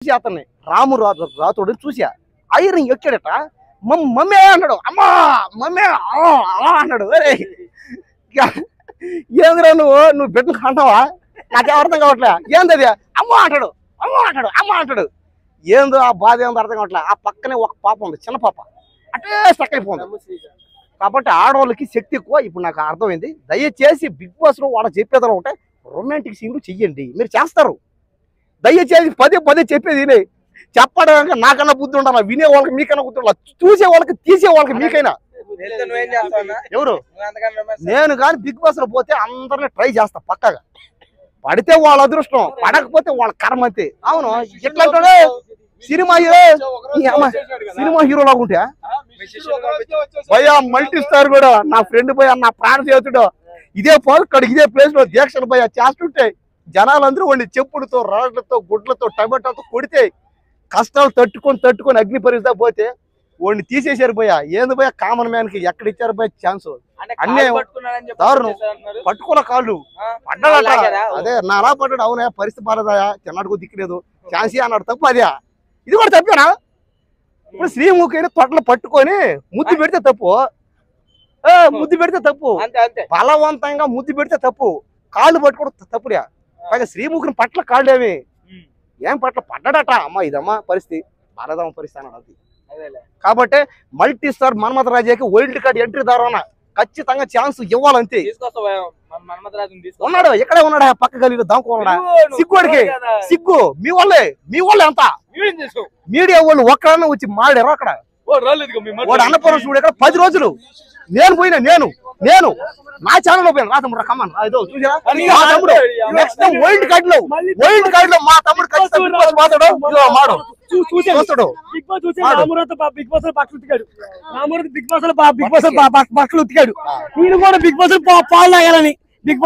చూసి అతన్ని రాము రాతోడు చూసా ఐరన్ ఎక్కాడట మమ్మీ అన్నాడు అమ్మా మమ్మీ అన్నాడు అరే ఏందిరా నువ్వు బిడ్డను అంటావా నాకేం అర్థం కావట్లే ఏంది అమ్మ అంటాడు అమ్మ అంటాడు ఏందో ఆ బాధ ఏందో అర్థం కావట్లే ఆ పక్కనే ఒక పాప ఉంది చిన్న పాప అటే స్టక్ అయిపోయింది కాబట్టి ఆడవాళ్ళకి శక్తి ఎక్కువ ఇప్పుడు నాకు అర్థమైంది దయచేసి బిగ్ బాస్ లో వాళ్ళు చెప్పేదో ఉంటే రొమాంటిక్ సీన్లు చెయ్యండి మీరు చేస్తారు దయచేసి పదే చెప్పేది చెప్పడానికి నాకన్నా బుద్ధి ఉండాలి వినే వాళ్ళకి మీకన్నా బుద్ధి ఉండాలి చూసే వాళ్ళకి తీసే వాళ్ళకి మీకైనా ఎవరు నేను కానీ బిగ్ బాస్ లో పోతే అందరినీ ట్రై చేస్తా పక్కగా పడితే వాళ్ళ అదృష్టం పడకపోతే వాళ్ళ కర్మ అంతే అవును ఎట్లా అంటాడు సినిమా హీరో లాగుంటే భయ్యా మల్టీ స్టార్ కూడా నా ఫ్రెండ్ భయ్యా నా ప్రాణ చేతుడు ఇదే పార్క్ ఇదే ప్లేస్ లో దీక్షలు భయ్యా చేస్తుంటే జనాలందరూ వాడిని చెప్పుడుతో రాళ్లతో గుడ్లతో టమాటాతో కొడితే కష్టాలు తట్టుకొని అగ్ని పరీక్ష పోతే వాడిని తీసేశారు భయ్యా ఏంది భయ్యా కామన్ మ్యాన్ కి ఎక్కడ ఇచ్చారు భయ్యా ఛాన్స్ అన్నీ దారుణం పట్టుకున్న కాళ్ళు పడ్డాడట అదే నా అలా పడ్డాడు అవునా పరిస్థితి బాలేదా చిన్నాడుకు దిక్కులేదు ఛాన్సీ అన్నాడు తప్పు అదే ఇది కూడా తప్పేనా ఇప్పుడు శ్రీముఖిని తొట్టలు పట్టుకొని ముద్దు పెడితే తప్పు బలవంతంగా ముద్దు పెడితే తప్పు కాళ్ళు పట్టుకోవడం తప్పుడే పైగా శ్రీముఖిని పట్ల కాళ్ళు ఏం పట్ల పడ్డాడట అమ్మ ఇదమ్మా పరిస్థితి బాలదమ్మ పరిస్థితి అన్నాడు కాబట్టి మల్టీ స్టార్ మన్మథ రాజాకి వైల్డ్ కార్డ్ ఎంట్రీ ద్వారా ఖచ్చితంగా ఛాన్స్ ఇవ్వాలంతే ఉన్నాడు ఎక్కడే ఉన్నాడు పక్క గలీలో దాముకున్నాడా సిగ్గు మీ వాళ్ళే ఎంత మీడియా వాళ్ళు ఒక్కడన్నా వచ్చి మాడారు అక్కడ వాడు అన్నపూర్ణ చూడు ఎక్కడ 10 రోజులు నేను పోయినా నేను నా ఛానల్ లో పోయాను నా తమ్ముడు కమన్ చూసారా మా తమ్ముడు నెక్స్ట్ వైల్డ్ కార్డ్ లో మా తమ్ముడు ఖచ్చితంగా మాడు చూస్తాడు బట్టలు ఉతికాడు నేను కూడా బిగ్ బాస్ పాలు తాగాలని బిగ్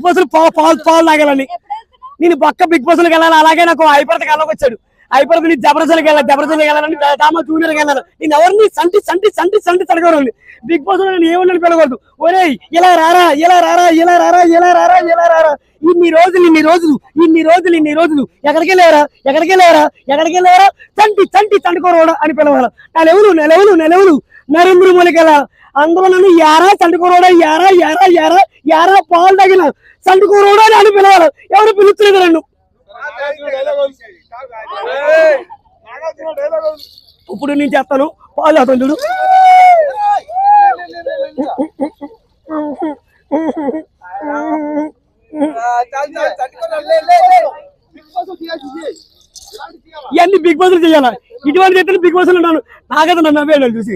బాస్ పాలు తాగాలని నేను పక్క బిగ్ బాస్ లోకి వెళ్ళాలి అలాగే నాకు హైపర్తకి వెళ్ళకొచ్చాడు హైపర్త్ నీ జబర్దస్త్కి వెళ్ళాలని డామా జూనియర్కి వెళ్ళాను నేను ఎవరిని సంటి తడగరండి బిగ్ బాస్ లో నేను ఏమన్నా పిలవద్దు ఒరే ఇలా రారా ఇన్ని రోజులు ఎక్కడికి వెళ్ళారా చంటి తండుకోరవాడు అని పిలవాలి నెలవులు నరేంద్ర మోడీకి వెళ్ళా అందులో నన్ను యారా చండుకోరవాడా యారా పాలు తగిన చండుకోరవాడా అని పిలవాలి ఎవరు పిలుస్తున్నారు నన్ను ఇప్పుడు నేను చేస్తాను పాలు అవుతాను చూడు ఇవన్నీ బిగ్ బాస్ చేయాలా ఇటువంటి చేతులు బిగ్ బాస్ లో ఉన్నాను నాకైతే నన్ను నవ్వేయాలి చూసి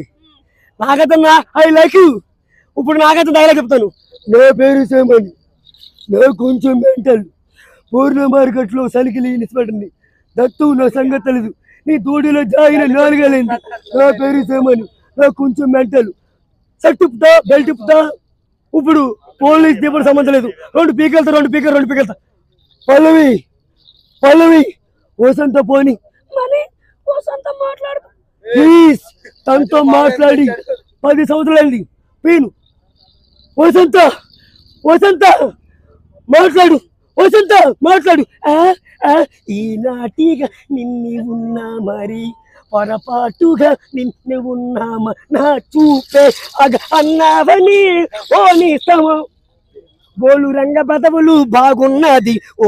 నాకైతే ఐ లైక్ యూ ఇప్పుడు నాకైతే డైలాగ్ చెప్తాను నా పేరు సేమని నా కొంచెం మెంటల్ పూర్ణ మార్కెట్లో సలికిలి ఇన్స్పెక్టర్ని దత్తు నా సంగతి తెలీదు నీ తోడిలో జాయిన 4 ఏళ్ళైంది నా పేరు సేమని నా కొంచెం మెంటల్ షర్ట్ ఇప్పుతా బెల్ట్ ఇప్పుతా ఇప్పుడు పోలీస్ దీపుడు సంబంధం లేదు 2 పీకెళ్తా పల్లవి వసంత పోని వసంత మాట్లాడు ప్లీజ్ తనతో మాట్లాడి 10 సంవత్సరాలు పీను వసంత మాట్లాడు ఈనాటిగా నిన్ను ఉన్నా మరి పొరపాటుగా నిన్ను ఉన్నామా నా చూపే అన్నావని ఓ నీస్తము బోలు రంగ పదవులు బాగున్నది ఓ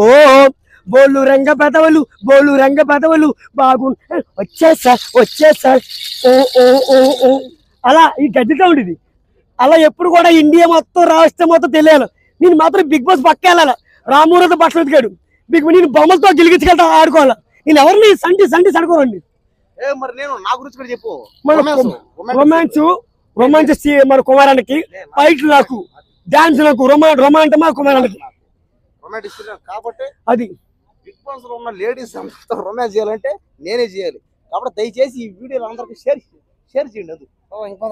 బోలు రంగ పదవులు వచ్చేసా అలా ఈ గడ్డితో ఉండేది అలా ఎప్పుడు కూడా ఇండియా మొత్తం రాష్ట్రం మొత్తం తెలియాలి నేను మాత్రం బిగ్ బాస్ పక్క వెళ్ళాలి రామూరతో బట్టలు ఉతికాడు నేను బొమ్మలతో గిలిగించుకెళ్తా ఆడుకోవాలా నేను ఎవరిని సంటి సడుకోరండి మరి నేను నా గురించి కూడా చెప్పు రొమాన్స్ మన కుమారానికి ఫైట్ నాకు డాన్స్ నాకు రొమాంట్ మా కుమారానికి కాబట్టి అది బిగ్ బాస్ లో ఉన్న లేడీస్ అంతా రొమాన్స్ చేయాలంటే నేనే చేయాలి కాబట్టి దయచేసి ఈ వీడియోలు అందరికి షేర్ చేయండి అది ఇంకా